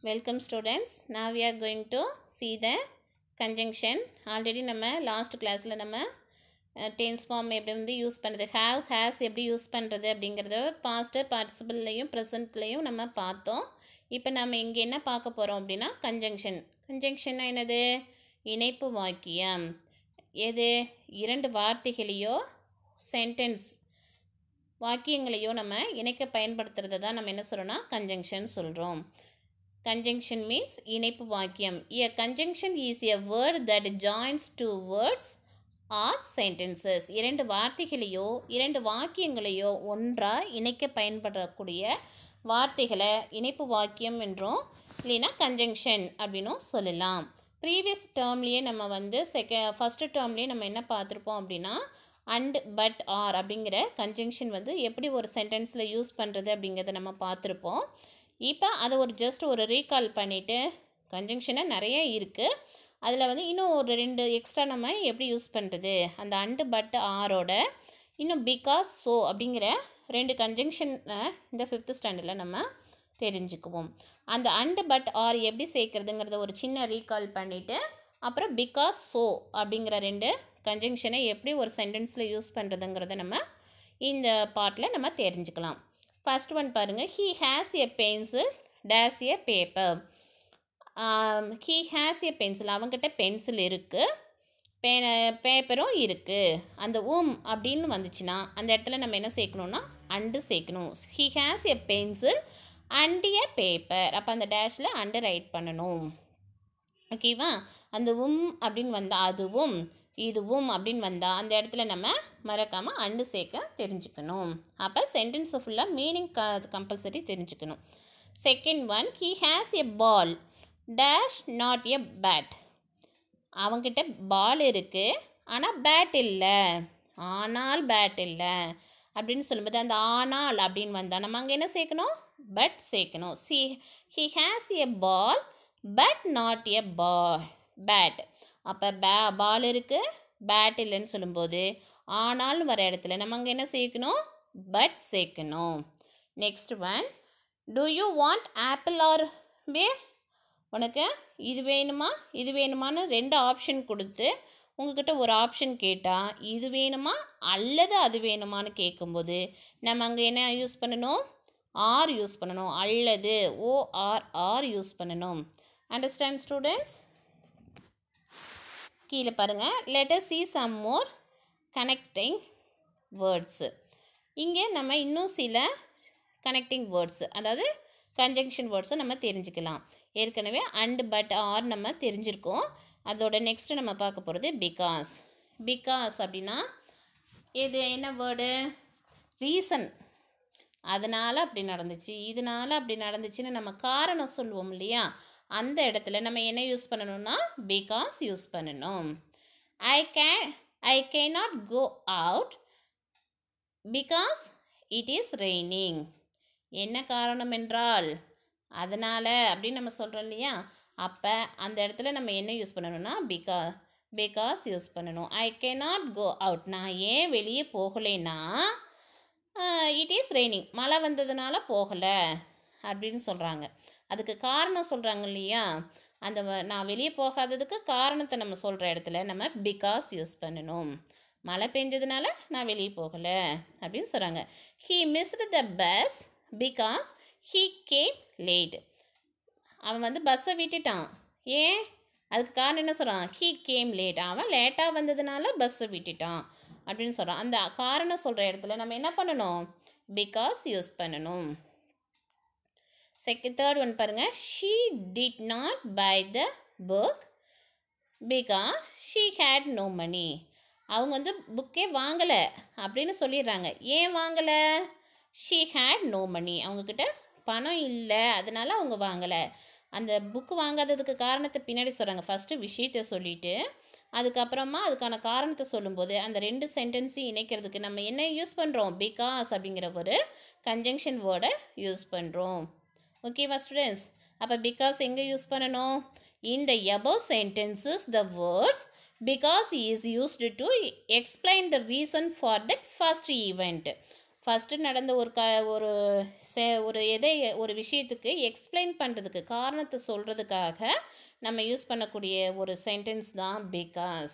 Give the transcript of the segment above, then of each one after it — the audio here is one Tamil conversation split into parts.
Welcome students. Now we are going to see the conjunction. Already நம்ம last classல நம்ம tense form எப்படி வந்து யூஸ் பண்ணுறது, have, has எப்படி யூஸ் பண்ணுறது அப்படிங்கிறத past participleலையும் presentலையும் நம்ம பார்த்தோம். இப்போ நம்ம இங்கே என்ன பார்க்க போகிறோம் அப்படின்னா conjunction. Conjunction என்னது? இணைப்பு வாக்கியம். எது? இரண்டு வார்த்தைகளையோ sentence வாக்கியங்களையோ நம்ம இணைக்க பயன்படுத்துறது தான் நம்ம என்ன சொல்கிறோம்னா conjunction சொல்கிறோம். Conjunction means இணைப்பு வாக்கியம். A conjunction is a word that joins two words or sentences. இரண்டு வார்த்தைகளையோ இரண்டு வாக்கியங்களையோ ஒன்றாக இணைக்க பயன்படக்கூடிய வார்த்தைகளை இணைப்பு வாக்கியம் என்றும் இல்லைன்னா conjunction அப்படின்னும் சொல்லலாம். ப்ரீவியஸ் டேர்ம்லேயே நம்ம வந்து ஃபஸ்ட்டு டேர்ம்லேயே நம்ம என்ன பார்த்துருப்போம் அப்படின்னா அண்ட் பட் ஆர் அப்படிங்கிற கன்ஜங்ஷன் வந்து எப்படி ஒரு சென்டென்ஸில் யூஸ் பண்ணுறது அப்படிங்கிறத நம்ம பார்த்துருப்போம். இப்போ அதை ஜஸ்ட் ஒரு ரீகால் பண்ணிவிட்டு கன்ஜங்ஷனை நிறைய இருக்குது, அதில் வந்து இன்னும் ஒரு ரெண்டு எக்ஸ்ட்ரா நம்ம எப்படி யூஸ் பண்ணுறது, அந்த அண்டு பட் ஆரோட இன்னும் பிகாஸ் ஸோ அப்படிங்கிற ரெண்டு கன்ஜங்ஷன் இந்த 5th ஸ்டாண்டர்டில் நம்ம தெரிஞ்சுக்குவோம். அந்த அண்டு பட் ஆர் எப்படி சேர்க்குறதுங்கிறத ஒரு சின்ன ரீகால் பண்ணிவிட்டு அப்புறம் பிகாஸ் ஸோ அப்படிங்கிற ரெண்டு கன்ஜங்ஷனை எப்படி ஒரு சென்டென்ஸில் யூஸ் பண்ணுறதுங்கிறத நம்ம இந்த பார்ட்டில் நம்ம தெரிஞ்சுக்கலாம். ஃபர்ஸ்ட் ஒன் பாருங்கள். He has a pencil days a paper. He has a pencil, அவங்ககிட்ட பென்சில் இருக்குது, பேப்பரும் இருக்குது. அந்த அப்படின்னு வந்துச்சுன்னா அந்த இடத்துல நம்ம என்ன சேர்க்கணுன்னா அண்டு சேர்க்கணும். He has a pencil and a paper, அப்போ அந்த டேஷில் அண்டு ரைட் பண்ணணும். ஓகேவா? அந்த அப்படின்னு வந்தால் அதுவும் இதுவும் அப்படின்னு வந்தால் அந்த இடத்துல நம்ம மறக்காமல் அண்டு சேர்க்க தெரிஞ்சுக்கணும். அப்போ சென்டென்ஸை ஃபுல்லாக மீனிங் கம்பல்சரி தெரிஞ்சுக்கணும். Second one, he has a ball dash not a bat. அவங்ககிட்ட பால் இருக்குது ஆனால் பேட் இல்லை, ஆனால் பேட் இல்லை அப்படின்னு சொல்லும்போது அந்த ஆனால் அப்படின்னு வந்தால் நம்ம அங்கே என்ன சேர்க்கணும்? பட் சேர்க்கணும். He has a ball but not a bat. அப்போ பால் இருக்குது பேட் இல்லைன்னு சொல்லும்போது ஆனாலும் வர இடத்துல நம்ம அங்கே என்ன சேர்க்கணும்? பட் சேர்க்கணும். Next one, do you want apple or pear? உனக்கு இது வேணுமா இது வேணுமான்னு ரெண்டு ஆப்ஷன் கொடுத்து உங்ககிட்ட ஒரு ஆப்ஷன் கேட்டால் இது வேணுமா அல்லது அது வேணுமான்னு கேட்கும்போது நம்ம அங்கே என்ன யூஸ் பண்ணணும்? ஆர் யூஸ் பண்ணணும், அல்லது OR யூஸ் பண்ணணும். Understand students? கீழே பாருங்கள். let us see some more connecting words. இங்கே நம்ம இன்னும் சில கனெக்டிங் வேர்ட்ஸ், அதாவது கன்ஜங்ஷன் வேர்ட்ஸை நம்ம தெரிஞ்சுக்கலாம். ஏற்கனவே அண்ட் பட் ஆர் நம்ம தெரிஞ்சிருக்கோம். அதோட நெக்ஸ்ட்டு நம்ம பார்க்க போகிறது பிகாஸ். பிகாஸ் அப்படின்னா இது என்ன வேர்டு? ரீசன். அதனால் அப்படி நடந்துச்சு, இதனால் அப்படி நடந்துச்சுன்னு நம்ம காரணம் சொல்லுவோம் இல்லையா? அந்த இடத்துல நம்ம என்ன யூஸ் பண்ணணும்னா பிகாஸ் யூஸ் பண்ணணும். ஐ cannot go out because it is raining. என்ன காரணம் என்றால் அதனால் அப்படின்னு நம்ம சொல்கிறோம் இல்லையா? அப்போ அந்த இடத்துல நம்ம என்ன யூஸ் பண்ணணும்னா பிகாஸ் யூஸ் பண்ணணும். ஐ cannot go out, நான் ஏன் வெளியே போகலைன்னா இட் இஸ் ரெய்னிங், மழை வந்ததுனால போகலை அப்படின்னு சொல்கிறாங்க. அதுக்கு காரணம் சொல்கிறாங்க இல்லையா? அந்த நான் வெளியே போகாததுக்கு காரணத்தை நம்ம சொல்கிற இடத்துல நம்ம பிகாஸ் யூஸ் பண்ணணும். மழை பெஞ்சதுனால நான் வெளியே போகலை அப்படின்னு சொல்கிறாங்க. He missed the bus because he came late. அவன் வந்து பஸ்ஸை விட்டுட்டான், ஏன்? அதுக்கு காரணம் என்ன சொல்கிறான்? ஹீ கேம் லேட், அவன் லேட்டாக வந்ததுனால பஸ்ஸை விட்டுட்டான் அப்படின்னு சொல்கிறான். அந்த காரணம் சொல்கிற இடத்துல நம்ம என்ன பண்ணணும்? பிகாஸ் யூஸ் பண்ணணும். தேர்ட் ஒன் பாருங்கள். She did not buy the book because she had no money. அவங்க வந்து புக்கே வாங்கலை அப்படின்னு சொல்லிடுறாங்க. ஏன் வாங்கலை? ஷீ ஹேட் நோ மணி, அவங்கக்கிட்ட பணம் இல்லை அதனால் அவங்க வாங்கலை. அந்த புக்கு வாங்காததுக்கு காரணத்தை பின்னாடி சொல்கிறாங்க. ஃபஸ்ட்டு விஷயத்தை சொல்லிவிட்டு அதுக்கப்புறமா அதுக்கான காரணத்தை சொல்லும்போது அந்த ரெண்டு சென்டென்ஸையும் இணைக்கிறதுக்கு நம்ம என்ன யூஸ் பண்ணுறோம்? பிகாஸ் அப்படிங்கிற ஒரு கன்ஜங்ஷன் வேர்டை யூஸ் பண்ணுறோம். ஓகேவா ஸ்டூடெண்ட்ஸ்? அப்போ பிகாஸ் எங்கே யூஸ் பண்ணணும்? In the above sentences, the words because is used to explain the reason for that first event. First நடந்த ஒரு விஷயத்துக்கு எக்ஸ்பிளைன் பண்ணுறதுக்கு காரணத்தை சொல்கிறதுக்காக நம்ம யூஸ் பண்ணக்கூடிய ஒரு சென்டென்ஸ் தான் பிகாஸ்.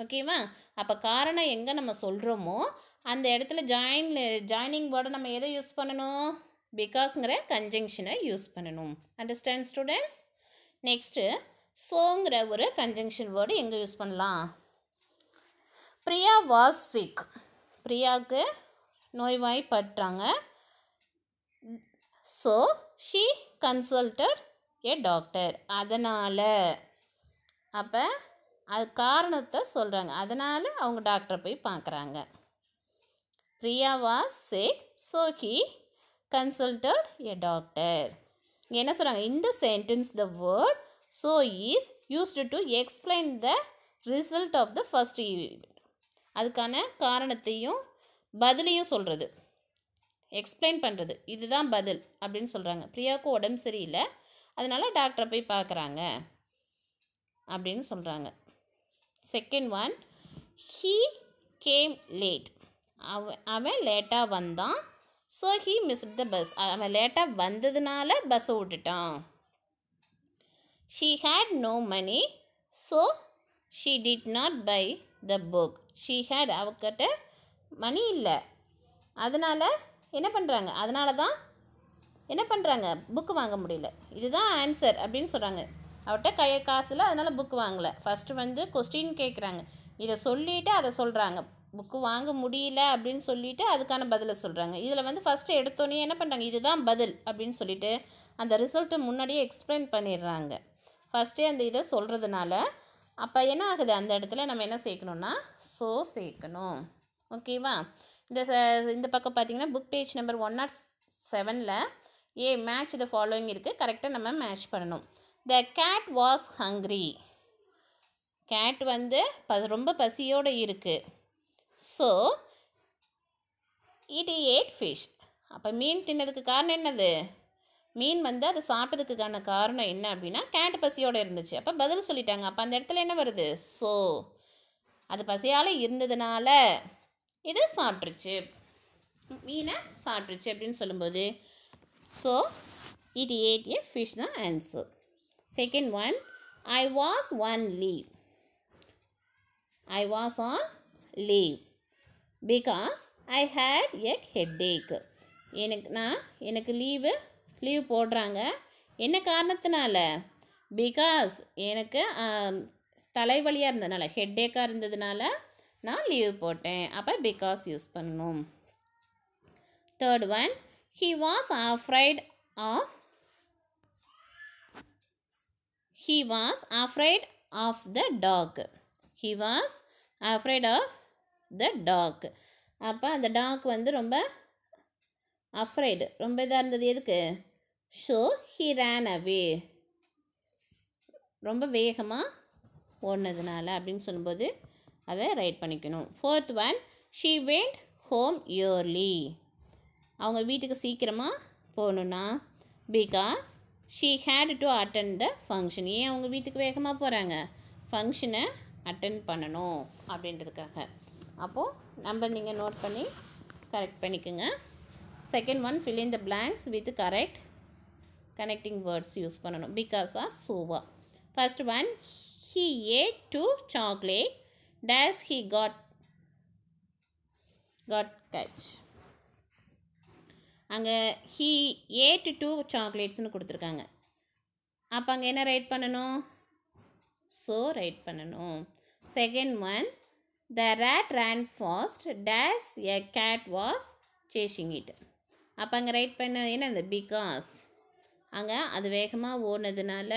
ஓகேவா? அப்போ காரணம் எங்கே நம்ம சொல்கிறோமோ அந்த இடத்துல ஜாயினிங் வேர்டை நம்ம எதை யூஸ் பண்ணணும்? பிகாஸ்ங்கிற கன்ஜங்ஷனை யூஸ் பண்ணணும். Understand students? நெக்ஸ்ட்டு சோங்கிற ஒரு கன்ஜங்ஷன் வேர்டு எங்கே யூஸ் பண்ணலாம்? Priya was sick. பிரியாவுக்கு நோய்வாய்ப்பட்டாங்க. So she consulted a doctor. அதனால், அப்போ அது காரணத்தை சொல்கிறாங்க. அதனால் அவங்க டாக்டரை போய் பார்க்குறாங்க. Priya was sick so he consulted a doctor. இங்கே என்ன சொல்கிறாங்க? இந்த sentence the word so is used to explain the result of the first event. அதுக்கான காரணத்தையும் பதிலையும் சொல்கிறது, எக்ஸ்பிளைன் பண்ணுறது. இதுதான் பதில் அப்படின்னு சொல்கிறாங்க. பிரியாவுக்கு உடம்பு சரியில்லை, அதனால் டாக்டரை போய் பார்க்குறாங்க அப்படின்னு சொல்கிறாங்க. Second one, he came late. அவன் லேட்டாக வந்தான். So he missed the bus. அவன் லேட்டாக வந்ததுனால பஸ்ஸை விட்டுட்டான். She had no money so she did not buy the book. She had, அவகிட்ட மணி இல்லை, அதனால் என்ன பண்ணுறாங்க? அதனால தான் என்ன பண்ணுறாங்க? புக்கு வாங்க முடியல. இதுதான் ஆன்சர் அப்படின்னு சொல்கிறாங்க. அவர்கிட்ட காசு இல்லை, அதனால் புக்கு வாங்கலை. ஃபஸ்ட்டு கொஸ்டின் கேட்குறாங்க, இதை சொல்லிவிட்டு அதை சொல்கிறாங்க. புக்கு வாங்க முடியல அப்படின்னு சொல்லிவிட்டு அதுக்கான பதிலை சொல்கிறாங்க. இதில் ஃபஸ்ட்டு எடுத்தோன்னே என்ன பண்ணுறாங்க? இதுதான் பதில் அப்படின்னு சொல்லிவிட்டு அந்த ரிசல்ட்டை முன்னாடியே எக்ஸ்பிளைன் பண்ணிடுறாங்க. ஃபஸ்ட்டே அந்த இதை சொல்கிறதுனால அப்போ என்ன ஆகுது? அந்த இடத்துல நம்ம என்ன சேர்க்கணுன்னா ஸோ சேர்க்கணும். ஓகேவா? இந்த பக்கம் பார்த்தீங்கன்னா புக் பேஜ் நம்பர் 107ல் மேட்ச் த ஃபாலோயிங் இருக்குது. கரெக்டாக நம்ம மேட்ச் பண்ணணும். The cat was hungry. Cat ரொம்ப பசியோடு இருக்குது. So it ate fish. அப்போ மீன் தின்னதுக்கு காரணம் என்னது? மீன் அதை சாப்பிட்டதுக்கான காரணம் என்ன அப்படின்னா கேட் பசியோடு இருந்துச்சு. அப்போ பதில் சொல்லிட்டாங்க. அப்போ அந்த இடத்துல என்ன வருது? ஸோ அது பசியால் இருந்ததுனால இதை சாப்பிட்ருச்சு, மீனை சாப்பிட்ருச்சு அப்படின்னு சொல்லும்போது so it ate a fish தான் answer. Second one, I was on leave. I was on leave because I had a headache. எனக்கு லீவ் போடுறாங்க. என்ன காரணத்தினால? பிகாஸ் எனக்கு தலைவலியாக இருந்ததுனால, ஹெட்டேக்காக இருந்ததுனால நான் லீவ் போட்டேன். அப்போ பிகாஸ் யூஸ் பண்ணணும். Third one, he was afraid of the dog. He was afraid of the dog. அப்போ அந்த டாக் ரொம்ப அஃப்ரைடு, ரொம்ப இதாக இருந்தது. எதுக்கு? ஸோ ஹி ரேன் அவே, ரொம்ப வேகமாக ஓடினதுனால அப்படின்னு சொல்லும்போது அதை ரைட் பண்ணிக்கணும். Fourth one, she went home early. அவங்க வீட்டுக்கு சீக்கிரமாக போகணுன்னா because she had to attend the function. ஏன் அவங்க வீட்டுக்கு வேகமாக போகிறாங்க? ஃபங்க்ஷனை அட்டெண்ட் பண்ணணும் அப்படின்றதுக்காக. அப்போது நீங்கள் நோட் பண்ணி கரெக்ட் பண்ணிக்கோங்க. Second one, fill in the blanks with correct connecting words use பண்ணணும். பிகாஸ் சோவா. First one, he ate 2 chocolate dash he got catch. அங்கே he ate 2 chocolateஸ்னு கொடுத்துருக்காங்க. அப்போ அங்கே என்ன ரைட் பண்ணணும்? ஸோ ரைட் பண்ணணும். Second one, the rat ran fast dash a cat was chasing it. அப்போ அங்கே ரைட் பண்ண என்னது? பிகாஸ் அங்கே அது வேகமாக ஓடினதுனால,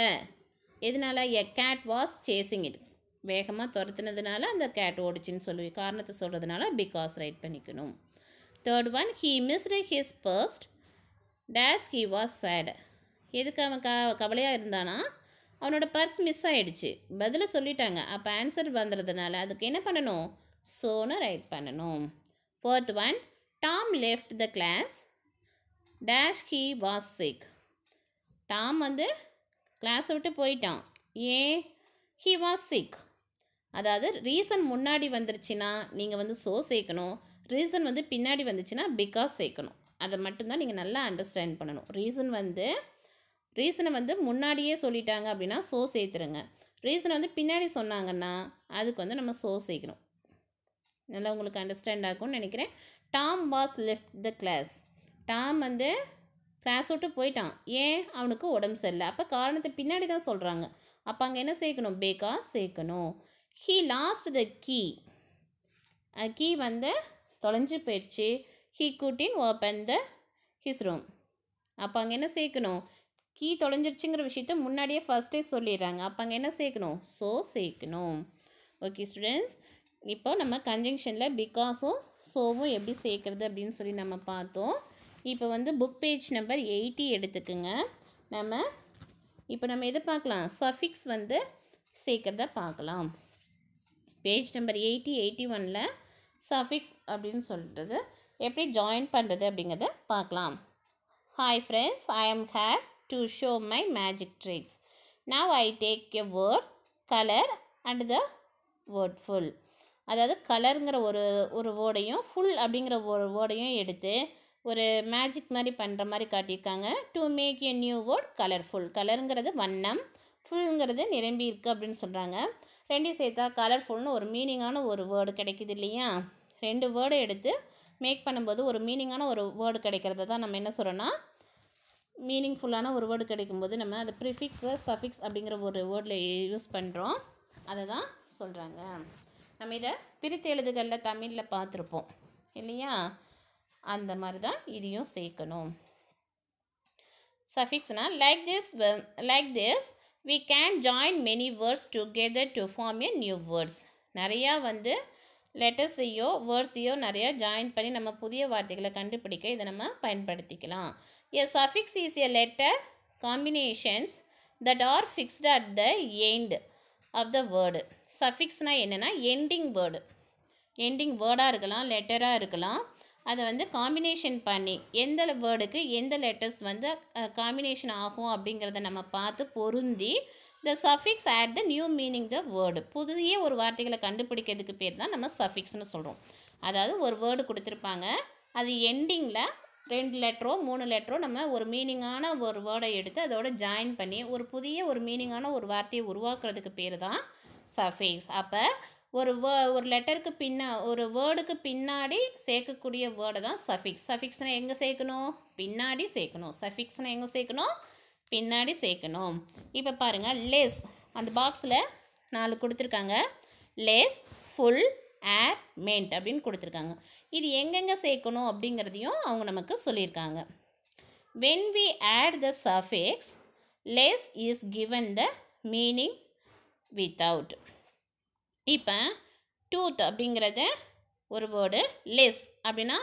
எதனால? A cat was chasing it, வேகமாக துரத்துனதுனால அந்த கேட் ஓடிச்சின்னு சொல்லி காரணத்தை சொல்கிறதுனால பிகாஸ் ரைட் பண்ணிக்கணும். Third one, he missed his first days he was sad. எதுக்கு அவன் கவலையாக இருந்தானா? அவனோட பர்ஸ் மிஸ் ஆகிடுச்சு. பதிலை சொல்லிட்டாங்க. அப்போ ஆன்சர் வந்துடுறதுனால அதுக்கு என்ன பண்ணணும்? ஸோன்னு ரைட் பண்ணணும். Fourth one, Tom left the class dash he was sick. Tom கிளாஸை விட்டு போயிட்டான். ஏன்? He was sick. அதாவது ரீசன் முன்னாடி வந்துருச்சுன்னா நீங்கள் ஸோ சேர்க்கணும். ரீசன் வந்து பின்னாடி வந்துச்சுன்னா பிகாஸ் சேர்க்கணும். அதை மட்டும்தான் நீங்கள் நல்லா அண்டர்ஸ்டாண்ட் பண்ணணும். ரீசனை வந்து முன்னாடியே சொல்லிட்டாங்க அப்படின்னா ஸோ சேர்த்துருங்க. ரீசனை வந்து பின்னாடி சொன்னாங்கன்னா அதுக்கு வந்து நம்ம ஸோ சேர்க்கணும். நல்லா உங்களுக்கு அண்டர்ஸ்டாண்ட் ஆகும்னு நினைக்கிறேன். Tom was left the class. Tom வந்து கிளாஸ் விட்டு போயிட்டான். ஏன்? அவனுக்கு உடம்பு சரியில்லை. அப்போ காரணத்தை பின்னாடி தான் சொல்கிறாங்க. அப்போ அங்கே என்ன சேர்க்கணும்? பிகாஸ் சேர்க்கணும். He lost the key. Key வந்து தொலைஞ்சு போயிடுச்சு. He couldn't open the his room. அப்போ அங்கே என்ன சேர்க்கணும்? கீ தொலைஞ்சிருச்சுங்கிற விஷயத்த முன்னாடியே ஃபஸ்ட்டே சொல்லிடுறாங்க. அப்போ அங்கே என்ன சேர்க்கணும்? ஸோ சேர்க்கணும். ஓகே ஸ்டூடெண்ட்ஸ், இப்போ நம்ம கன்ஜங்ஷனில் பிகாஸும் ஸோவும் எப்படி சேர்க்குறது அப்படின்னு சொல்லி நம்ம பார்த்தோம். இப்போ வந்து புக் பேஜ் நம்பர் 80 எடுத்துக்குங்க. இப்போ நம்ம எதை பார்க்கலாம்? சஃபிக்ஸ் வந்து சேர்க்குறத பார்க்கலாம். பேஜ் நம்பர் 80, 81ல் சஃபிக்ஸ் அப்படின்னு சொல்கிறது எப்படி ஜாயின் பண்ணுறது அப்படிங்கிறத பார்க்கலாம். ஹாய் ஃப்ரெண்ட்ஸ், ஐ ஆம் hair to show my magic tricks. Now I take a word, color and the word full. அதாவது கலருங்கிற ஒரு வேர்டையும் ஃபுல் அப்படிங்கிற ஒரு வேர்டையும் எடுத்து ஒரு மேஜிக் மாதிரி பண்ணுற மாதிரி காட்டியிருக்காங்க. To make a new word colourful. கலருங்கிறது வண்ணம், ஃபுல்ங்கிறது நிரம்பி இருக்குது அப்படின்னு சொல்கிறாங்க. ரெண்டையும் சேர்த்தா கலர்ஃபுல்னு ஒரு மீனிங்கான ஒரு வேர்டு கிடைக்கிது இல்லையா? 2 வேர்டை எடுத்து மேக் பண்ணும்போது ஒரு மீனிங்கான ஒரு வேர்டு கிடைக்கிறத தான் நம்ம என்ன சொல்கிறோன்னா மீனிங்ஃபுல்லான ஒரு வேர்டு கிடைக்கும்போது நம்ம அது ப்ரிஃபிக்ஸை சஃபிக்ஸ் அப்படிங்கிற ஒரு வேர்டில் யூஸ் பண்ணுறோம். அதை தான் சொல்கிறாங்க. நம்ம இதை பிரித்து எழுதுகளில் தமிழில் பார்த்துருப்போம் இல்லையா? அந்த மாதிரி தான் இதையும் சேர்க்கணும். சஃபிக்ஸ்னால் like this we can join many words together to form a new words. நிறையா வந்து லெட்டர்ஸையோ வேர்ட்ஸையோ நிறையா ஜாயின் பண்ணி நம்ம புதிய வார்த்தைகளை கண்டுபிடிக்க இதை நம்ம பயன்படுத்திக்கலாம். A suffix is a letter combinations that are fixed at the end of the word. சஃபிக்ஸ்னால் என்னென்னா எண்டிங் வேர்டாக இருக்கலாம், லெட்டராக இருக்கலாம். அதை வந்து காம்பினேஷன் பண்ணி எந்த வேர்டுக்கு எந்த லெட்டர்ஸ் வந்து காம்பினேஷன் ஆகும் அப்படிங்கிறத நம்ம பார்த்து பொருந்தி the suffix add the new meaning the word. புதிய ஒரு வார்த்தைகளை கண்டுபிடிக்கிறதுக்கு பேர் தான் நம்ம சஃபிக்ஸ்னு சொல்கிறோம். அதாவது ஒரு வேர்டு கொடுத்துருப்பாங்க, அது எண்டிங்கில் 2 லெட்டரோ 3 லெட்டரோ நம்ம ஒரு மீனிங்கான ஒரு வேர்டை எடுத்து அதோட ஜாயின் பண்ணி ஒரு புதிய ஒரு மீனிங்கான ஒரு வார்த்தையை உருவாக்குறதுக்கு பேர் தான் சஃபிக்ஸ். அப்போ ஒரு லெட்டருக்கு ஒரு வேர்டுக்கு பின்னாடி சேர்க்கக்கூடிய வேர்டை தான் சஃபிக்ஸ். சஃபிக்ஸ்னால் எங்கே சேர்க்கணும்? பின்னாடி சேர்க்கணும். சஃபிக்ஸ்னால் எங்கே சேர்க்கணும்? பின்னாடி சேர்க்கணும். இப்போ பாருங்கள், லெஸ் அந்த பாக்ஸில் 4 கொடுத்துருக்காங்க. லெஸ், ஃபுல், ஏர், மென்ட் அப்படின்னு கொடுத்துருக்காங்க. இது எங்கெங்கே சேர்க்கணும் அப்படிங்கிறதையும் அவங்க நமக்கு சொல்லியிருக்காங்க. when we add the suffix less is given the meaning without. இப்போ டூத் அப்படிங்கிறத ஒரு வேர்டு, லெஸ் அப்படின்னா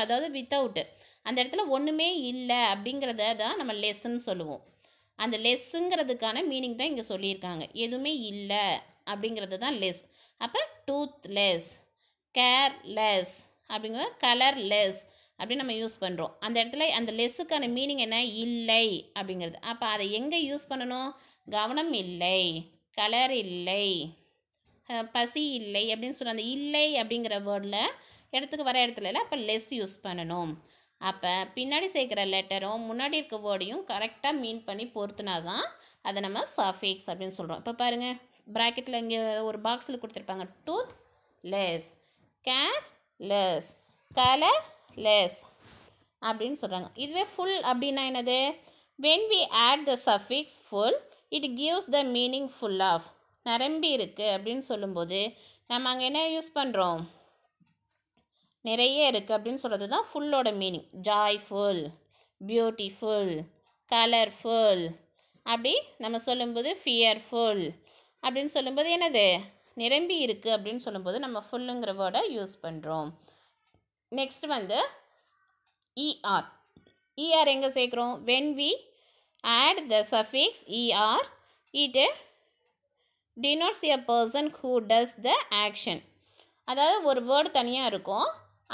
அதாவது வித்தவுட்டு, அந்த இடத்துல ஒன்றுமே இல்லை அப்படிங்கிறத தான் நம்ம லெஸ்ன்னு சொல்லுவோம். அந்த லெஸ்ஸுங்கிறதுக்கான மீனிங் தான் இங்கே சொல்லியிருக்காங்க. எதுவுமே இல்லை அப்படிங்கிறது தான் லெஸ். அப்போ டூத்லெஸ், கேர்லெஸ் அப்படிங்கிற கலர்லெஸ் அப்படின்னு நம்ம யூஸ் பண்ணுறோம். அந்த இடத்துல அந்த லெஸ்ஸுக்கான மீனிங் என்ன? இல்லை அப்படிங்கிறது. அப்போ அதை எங்கே யூஸ் பண்ணணும்? கவனம் இல்லை, கலர் இல்லை, பசி இல்லை அப்படின்னு சொல்கிற அந்த இல்லை அப்படிங்கிற வேர்டில் இடத்துக்கு வர இடத்துல இல்லை. அப்போ லெஸ் யூஸ் பண்ணணும். அப்போ பின்னாடி சேர்க்குற லெட்டரும் முன்னாடி இருக்க வேர்டையும் கரெக்டாக மீன் பண்ணி பொறுத்துனா தான் அதை நம்ம சஃபிக்ஸ் அப்படின்னு சொல்கிறோம். இப்போ பாருங்கள், ப்ராக்கெட்டில் இங்கே ஒரு பாக்ஸில் கொடுத்துருப்பாங்க. Tooth less, care less, colour less அப்படின்னு சொல்கிறாங்க. இதுவே ஃபுல் அப்படின்னா என்னது? when we add the suffix full it gives the meaning full of. நிரம்பி இருக்குது அப்படின்னு சொல்லும்போது நம்ம அங்கே என்ன யூஸ் பண்ணுறோம்? நிறைய இருக்குது அப்படின்னு சொல்கிறது தான் ஃபுல்லோட மீனிங். ஜாய்ஃபுல், பியூட்டிஃபுல், கலர்ஃபுல் அப்படி நம்ம சொல்லும்போது ஃபியர்ஃபுல் அப்படின்னு சொல்லும்போது என்னது? நிரம்பி இருக்குது அப்படின்னு சொல்லும்போது நம்ம ஃபுல்லுங்கிற வேர்டை யூஸ் பண்ணுறோம். நெக்ஸ்ட் வந்து ER. ER எங்கே சேர்க்குறோம்? when we add the suffix ER it denotes a person who does the action. அதாவது ஒரு வேர்டு தனியாக இருக்கும்,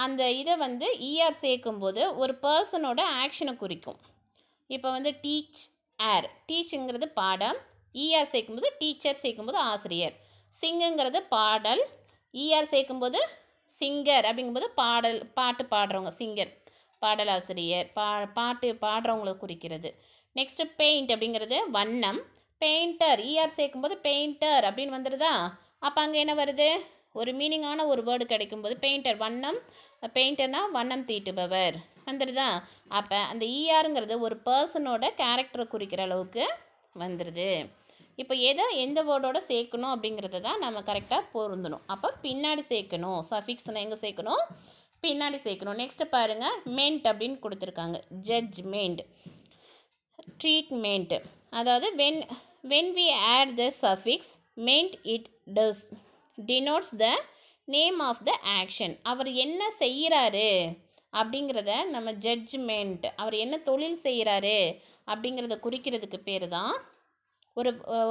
அந்த இதை வந்து ER சேர்க்கும்போது ஒரு பர்சனோட ஆக்ஷனை குறிக்கும். இப்போ வந்து டீச், ஏர், டீச்சுங்கிறது பாடம், ER சேர்க்கும்போது டீச்சர் சேர்க்கும்போது ஆசிரியர். சிங்குங்கிறது பாடல், ER சேர்க்கும்போது சிங்கர் அப்படிங்கும்போது பாட்டு பாடுறவங்க சிங்கர், பாடலாசிரியர், பாட்டு பாடுறவங்களை குறிக்கிறது. நெக்ஸ்ட்டு பெயிண்ட் அப்படிங்கிறது வண்ணம். பெயிண்டர் இஆர் சேர்க்கும்போது பெயிண்டர் அப்படின்னு வந்துடுதா? அப்போ அங்கே என்ன வருது? ஒரு மீனிங்கான ஒரு வேர்டு கிடைக்கும்போது பெயிண்டர் வண்ணம், பெயிண்டர்னா வண்ணம் தீட்டுபவர் வந்துடுதா? அப்போ அந்த இஆருங்கிறது ஒரு பர்சனோட கேரக்டரை குறிக்கிற அளவுக்கு வந்துடுது. இப்போ எந்த வேர்டோட சேர்க்கணும் அப்படிங்கிறத தான் நம்ம கரெக்டாக பொருந்தணும். அப்போ பின்னாடி சேர்க்கணும். சஃபிக்ஸ்னால் எங்கே சேர்க்கணும்? பின்னாடி சேர்க்கணும். நெக்ஸ்ட்டு பாருங்கள், மென்ட் அப்படின்னு கொடுத்துருக்காங்க. Judgement, treatment. அதாவது when we add the suffix meant, it does denotes the name of the action. அவர் என்ன செய்கிறாரு அப்படிங்கிறத நம்ம ஜட்ஜ்மெண்ட், அவர் என்ன தொழில் செய்கிறாரு அப்படிங்கிறத குறிக்கிறதுக்கு பேர் தான்.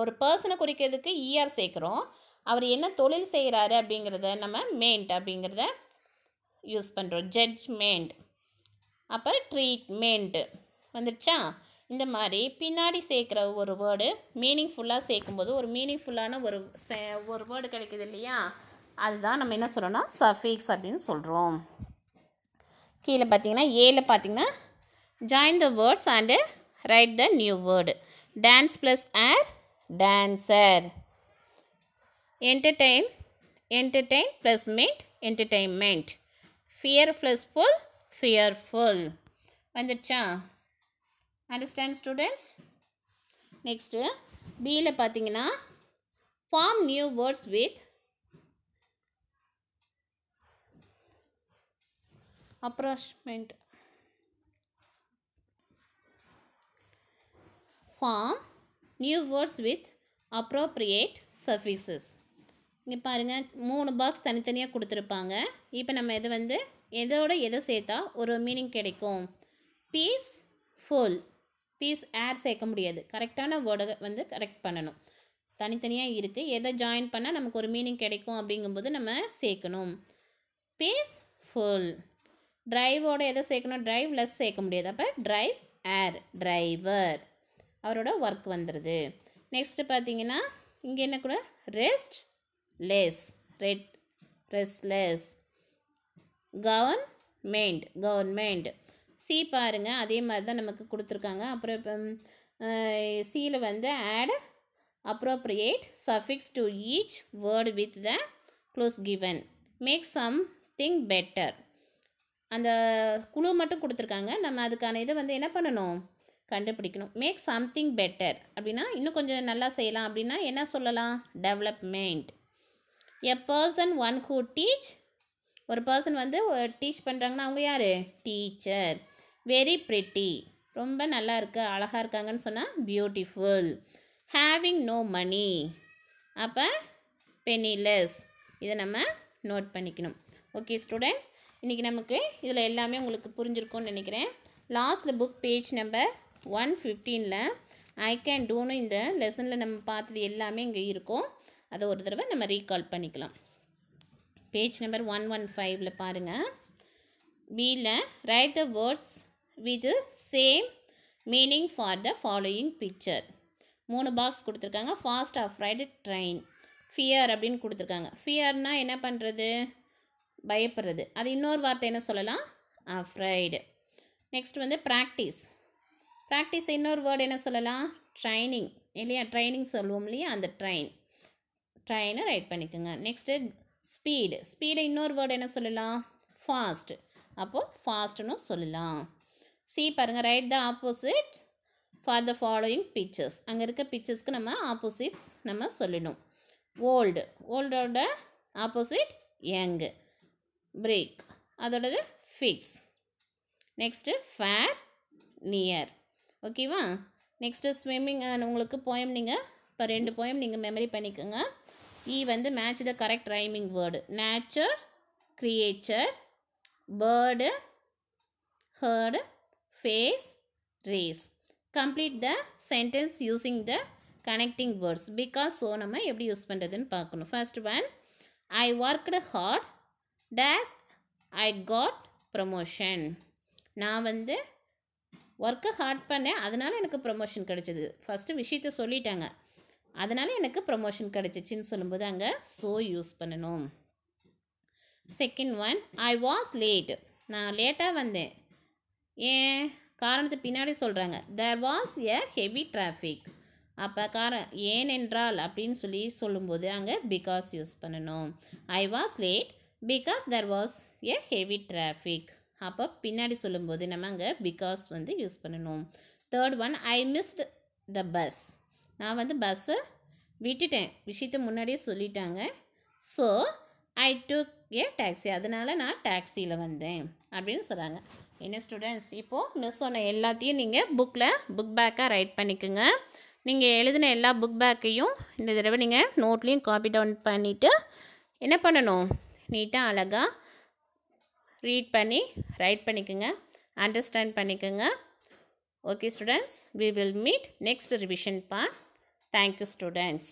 ஒரு பர்சனை குறிக்கிறதுக்கு இஆர் சேர்க்குறோம். அவர் என்ன தொழில் செய்கிறாரு அப்படிங்கிறத நம்ம மென்ட் அப்படிங்கிறத யூஸ் பண்ணுறோம். ஜட்ஜ்மெண்ட். அப்புறம் ட்ரீட்மெண்ட் வந்துடுச்சா? இந்த மாதிரி பின்னாடி சேர்க்குற ஒரு வேர்டு மீனிங்ஃபுல்லாக சேர்க்கும்போது ஒரு மீனிங்ஃபுல்லான ஒரு வேர்டு கிடைக்குது இல்லையா? அதுதான் நம்ம என்ன சொல்கிறோன்னா சஃபிக்ஸ் அப்படின்னு சொல்கிறோம். கீழே பார்த்தீங்கன்னா ஏல பார்த்தீங்கன்னா join the words and write the new word. Dance plus er dancer. Entertain plus ment entertainment. Fear plus ful fearful வந்துடுச்சா? Understand students? நெக்ஸ்ட்டு பியில் பார்த்தீங்கன்னா form new words with approximate. Form new words with appropriate suffixes. இங்கே பாருங்கள் 3 பாக்ஸ் தனித்தனியாக கொடுத்துருப்பாங்க. இப்போ நம்ம இதை எதை சேர்த்தா ஒரு மீனிங் கிடைக்கும்? Piece full. பீஸ் ஏர் சேர்க்க முடியாது. கரெக்டான வேர்டை கரெக்ட் பண்ணணும். தனித்தனியாக இருக்குது. எதை ஜாயின் பண்ணால் நமக்கு ஒரு மீனிங் கிடைக்கும் அப்படிங்கும்போது நம்ம சேர்க்கணும். Piece full. டிரைவோட எதை சேர்க்கணும்? டிரைவ் லெஸ் சேர்க்க முடியாது. அப்போ டிரைவ் ஏர் டிரைவர், அவரோட ஒர்க் வந்துடுது. நெக்ஸ்ட்டு பார்த்தீங்கன்னா இங்கே என்ன கூட rest less, restless. Government. C பாருங்கள் அதே மாதிரி தான் நமக்கு கொடுத்துருக்காங்க. அப்புறம் இப்போ சியில் add appropriate suffix to each word with the clues given. Make something better. அந்த குழு மட்டும் கொடுத்துருக்காங்க. நம்ம அதுக்கான இதை என்ன பண்ணணும்? கண்டுபிடிக்கணும். மேக் சம்திங் பெட்டர் அப்படின்னா இன்னும் கொஞ்சம் நல்லா செய்யலாம் அப்படின்னா என்ன சொல்லலாம்? Development. A person one who teach. ஒரு பர்சன் டீச் பண்ணுறாங்கன்னா அவங்க யார்? டீச்சர். Very pretty. ரொம்ப நல்லா இருக்கு, அழகாக இருக்காங்கன்னு சொன்னால் பியூட்டிஃபுல். Having no money. அப்போ பெனிலெஸ். இதை நம்ம நோட் பண்ணிக்கணும். ஓகே ஸ்டூடெண்ட்ஸ், இன்றைக்கி நமக்கு இதில் எல்லாமே உங்களுக்கு புரிஞ்சிருக்கும்னு நினைக்கிறேன். லாஸ்ட்டில் book page number 115 I can டூன்னு இந்த லெசனில் நம்ம பார்த்தது எல்லாமே இங்கே இருக்கும். அதை ஒரு தடவை நம்ம ரீகால் பண்ணிக்கலாம். பேஜ் நம்பர் 115 பாருங்கள். பியில் write the words with same meaning for the following picture. 3 box கொடுத்துருக்காங்க. Fast afraid train. ஃபியர் அப்படின்னு கொடுத்துருக்காங்க. ஃபியர்னால் என்ன பண்ணுறது? பயப்படுறது. அது இன்னொரு வார்த்தை என்ன சொல்லலாம்? அஃப்ரைடு. Next practice. ப்ராக்டிஸ் இன்னொரு வேர்டு என்ன சொல்லலாம்? ட்ரைனிங் இல்லையா? ட்ரைனிங் சொல்லுவோம் இல்லையா? அந்த ட்ரெயினை ரைட் பண்ணிக்கோங்க. நெக்ஸ்ட்டு ஸ்பீடு இன்னொரு வேர்டு என்ன சொல்லலாம்? ஃபாஸ்ட். அப்போது ஃபாஸ்ட்டுன்னு சொல்லலாம். சி பாருங்கள், write the opposite for the following pictures. அங்கே இருக்க பிக்சர்ஸ்க்கு நம்ம ஆப்போசிட்ஸ் நம்ம சொல்லணும். ஓல்டோட ஆப்போசிட் யங். பிரேக் அதோடது ஃபிக்ஸ். Next fair near. ஓகேவா? Next swimming. உங்களுக்கு போயம் இப்போ 2 போயம் மெமரி பண்ணிக்கோங்க. Match the correct rhyming word. Nature, creature, bird, heard, face, race. Complete the sentence using the connecting words. Because so நம்ம எப்படி யூஸ் பண்ணுறதுன்னு பார்க்கணும். First one, I worked hard days I God promotion. நான் ஒர்க்கை ஹார்ட் பண்ணேன், அதனால் எனக்கு ப்ரமோஷன் கிடச்சிது. ஃபஸ்ட்டு விஷயத்த சொல்லிட்டாங்க, அதனால் எனக்கு ப்ரமோஷன் கிடச்சிச்சின்னு சொல்லும்போது அங்கே ஸோ யூஸ் பண்ணணும். Second one I was late. நான் லேட்டாக வந்தேன். ஏன் காரணத்தை பின்னாடி சொல்கிறாங்க. There was a heavy traffic. அப்போ ஏனென்றால் அப்படின்னு சொல்லும்போது அங்கே பிகாஸ் யூஸ் பண்ணணும். I was late because there was a heavy traffic. அப்போ பின்னாடி சொல்லும்போது நம்ம அங்கே பிகாஸ் யூஸ் பண்ணணும். Third one I missed the bus. நான் பஸ்ஸை விட்டுட்டேன். விஷயத்தை முன்னாடியே சொல்லிட்டாங்க. So I took a taxi. அதனால் நான் டாக்ஸியில் வந்தேன் அப்படின்னு சொல்கிறாங்க. என்ன ஸ்டூடெண்ட்ஸ், இப்போது மிஸ் சொன்ன எல்லாத்தையும் நீங்கள் புக் பேக்காக ரைட் பண்ணிக்கோங்க. நீங்கள் எழுதின எல்லா புக் பேக்கையும் இந்த தடவை நீங்கள் நோட்லேயும் காப்பி டவுன் பண்ணிவிட்டு என்ன பண்ணணும், நீட்டாக அழகாக ரீட் பண்ணி ரைட் பண்ணிக்கோங்க, அண்டர்ஸ்டாண்ட் பண்ணிக்கோங்க. Okay students, we will meet next revision part. Thank you students.